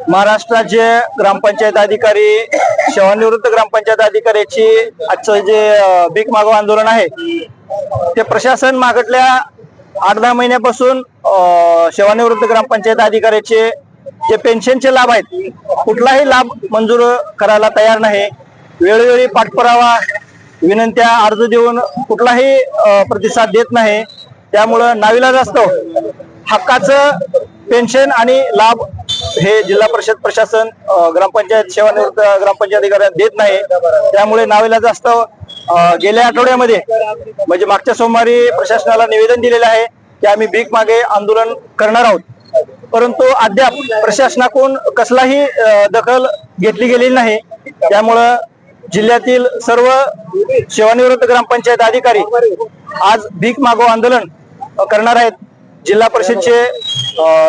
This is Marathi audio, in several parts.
महाराष्ट्राचे ग्रामपंचायत अधिकारी सेवानिवृत्त ग्रामपंचायत अधिकाऱ्याची आजचं जे भीक मागो आंदोलन आहे ते प्रशासन मागटल्या 8-10 महिन्यापासून सेवानिवृत्त ग्रामपंचायत अधिकाऱ्याचे जे पेन्शनचे लाभ आहेत कुठलाही लाभ मंजूर करायला तयार नाही। वेळोवेळी पाठपुरावा विनंत्या अर्ज देऊन कुठलाही प्रतिसाद देत नाही। त्यामुळे नाविलाजास्तव हक्काचं पेन्शन आणि लाभ हे जिल्हा परिषद प्रशासन ग्रामपंचायत सेवानिवृत्त ग्रामपंचायत अधिकाऱ्यांना देत नाही। त्यामुळे नाविलाजास्तव गेल्या आठवड्यामध्ये म्हणजे मागच्या सोमवारी प्रशासनाला निवेदन दिलेलं आहे की आम्ही भीक मागे आंदोलन करणार आहोत, परंतु अद्याप प्रशासनाकडून कसलाही दखल घेतली गेलेली नाही। त्यामुळे जिल्ह्यातील सर्व सेवानिवृत्त ग्रामपंचायत अधिकारी आज भीक मागो आंदोलन करणार आहेत। जिल्हा परिषदचे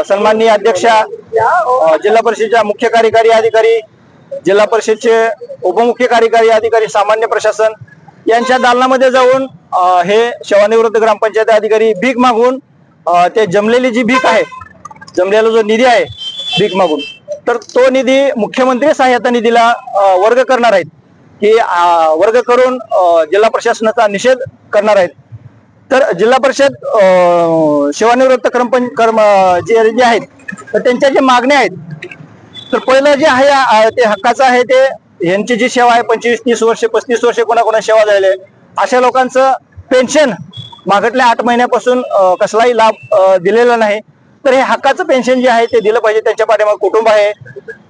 सन्माननीय अध्यक्षा, जिल्हा परिषदेच्या मुख्य कार्यकारी अधिकारी, जिल्हा परिषदचे उपमुख्य कार्यकारी अधिकारी, सामान्य प्रशासन यांच्या दालनामध्ये जाऊन हे सेवानिवृत्त ग्रामपंचायत अधिकारी भीक मागून ते जमलेली जी भीक आहे, जमलेला जो निधी आहे भीक मागून, तर तो निधी मुख्यमंत्री सहाय्यता निधीला वर्ग करणार आहेत की वर्ग करून जिल्हा प्रशासनाचा निषेध करणार आहेत। तर जिल्हा परिषद सेवानिवृत्त जे आहेत तर त्यांच्या जे मागण्या आहेत, तर पहिलं जे आहे ते हक्काचं आहे ते यांची जी सेवा आहे 25-30 वर्षे 35 वर्षे कोणाकोणा सेवा झालेली आहे अशा लोकांचं पेन्शन मागटल्या 8 महिन्यापासून कसलाही लाभ दिलेला नाही। तर हे हक्काचं पेन्शन जे आहे ते दिलं पाहिजे। त्यांच्या पाठीमागे कुटुंब आहे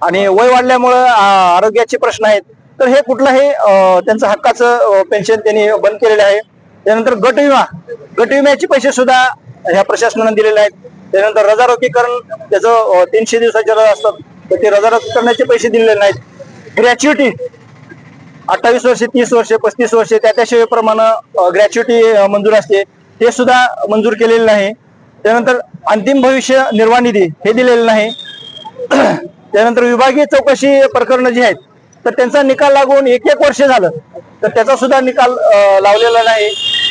आणि वय वाढल्यामुळं आरोग्याचे प्रश्न आहेत, तर हे कुठलंही त्यांचं हक्काचं पेन्शन त्यांनी बंद केलेलं आहे। त्यानंतर गट विम्याचे पैसे सुद्धा ह्या प्रशासनाने दिलेले आहेत। त्यानंतर रजारोकीकरण त्याचं 300 दिवसाचे रजा असतात तर ते रजारोकी करण्याचे पैसे दिलेले नाहीत। ग्रॅच्युटी 28 वर्षे 30 वर्षे 35 वर्षे त्या सेवेप्रमाणे ग्रॅच्युटी मंजूर असते, ते सुद्धा मंजूर केलेले नाही। त्यानंतर अंतिम भविष्य निर्वाह निधी हे दिलेलं नाही। त्यानंतर विभागीय चौकशी प्रकरण जी आहेत तर त्यांचा निकाल लागून 1 वर्ष झालं तर त्याचा सुद्धा निकाल लावलेला नाही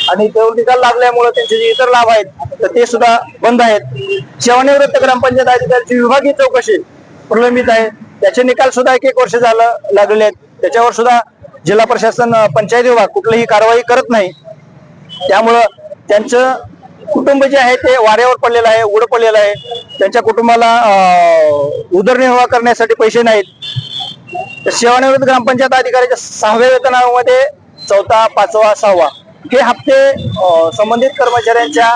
आणि तो निकाल लागल्यामुळे त्यांचे जे इतर लाभ आहेत तर ते सुद्धा बंद आहेत। सेवानिवृत्त ग्रामपंचायत अधिकाऱ्याची विभागीय चौकशी प्रलंबित आहे, त्याचे निकाल सुद्धा 1 वर्ष झालं लागलेले आहेत, त्याच्यावर सुद्धा जिल्हा प्रशासन पंचायत विभाग कुठलीही कारवाई करत नाही। त्यामुळं त्यांचं कुटुंब जे आहे ते वाऱ्यावर पडलेलं आहे, उघड पडलेलं आहे। त्यांच्या कुटुंबाला उदरनिर्वाह करण्यासाठी पैसे नाहीत। सेवानिवृत्त ग्रामपंचायत अधिकाऱ्याच्या 6व्या वेतनामध्ये 4था, 5वा, 6वा हे हप्ते संबंधित कर्मचाऱ्यांच्या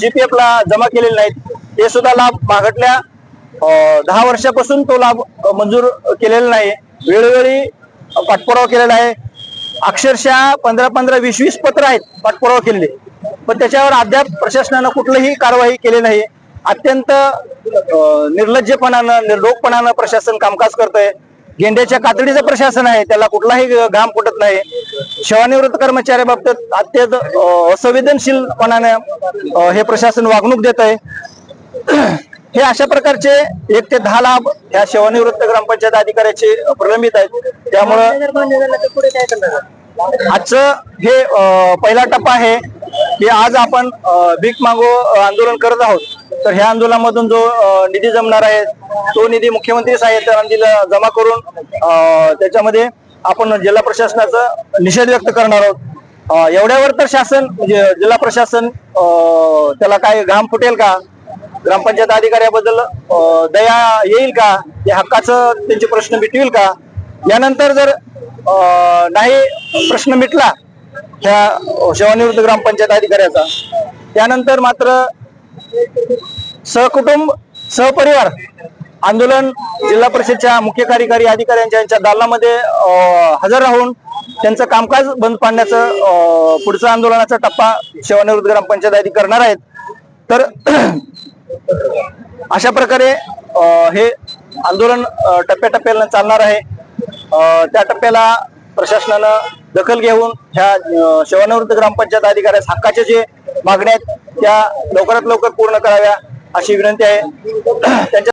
GPF ला जमा केलेले नाहीत। ते सुद्धा लाभ मागटल्या 10 वर्षापासून तो लाभ मंजूर केलेला नाही। वेळोवेळी पाठपुरावा केलेला आहे, अक्षरशः 15-20 पत्र आहेत पाठपुरावा केलेले, पण त्याच्यावर अद्याप प्रशासनानं कुठलीही कारवाई केली नाही। अत्यंत निर्लज्जपणानं निर्डोकपणानं प्रशासन कामकाज करतंय। गेंड्याच्या कातडीचं प्रशासन आहे, त्याला कुठलाही घाम फुटत नाही। सेवानिवृत्त कर्मचाऱ्याबाबतीत अत्यंत असंवेदनशीलपणाने हे प्रशासन वागणूक देत आहे। हे अशा प्रकारचे 1 ते 10 लाभ ह्या सेवानिवृत्त ग्रामपंचायत अधिकाऱ्याचे प्रलंबित आहेत। त्यामुळं आजचं हे पहिला टप्पा आहे की आज आपण भीक मागो आंदोलन करत आहोत। तर ह्या आंदोलनामधून जो निधी जमणार आहे तो निधी मुख्यमंत्री सहाय्यता निधीला जमा करून त्याच्यामध्ये आपण जिल्हा प्रशासनाचा निषेध व्यक्त करणार आहोत। एवढ्यावर तर शासन म्हणजे जिल्हा प्रशासन त्याला काय घाम फुटेल का? ग्रामपंचायत अधिकाऱ्याबद्दल दया येईल का? या हक्काचं त्यांचे प्रश्न मिटतील का? यानंतर जर नाही प्रश्न मिटला ह्या सेवानिवृत्त ग्रामपंचायत अधिकाऱ्याचा, त्यानंतर मात्र सहकुटुंब सहपरिवार आंदोलन जिल्हा परिषदच्या मुख्य कार्यकारी अधिकाऱ्यांच्या दालनामध्ये हजर राहून त्यांचं कामकाज बंद पाडण्याचं पुढचा आंदोलनाचा टप्पा सेवानिवृत्त ग्रामपंचायत अधिकारी करणार आहेत। तर अशा प्रकारे हे आंदोलन टप्प्याटप्प्याने चालणार आहे। त्या टप्प्याला प्रशासनानं दखल घेऊन ह्या सेवानिवृत्त ग्रामपंचायत अधिकाऱ्यास हक्काचे जे मागण्या आहेत त्या लवकरात लवकर पूर्ण कराव्या अशी विनंती आहे। त्यांच्या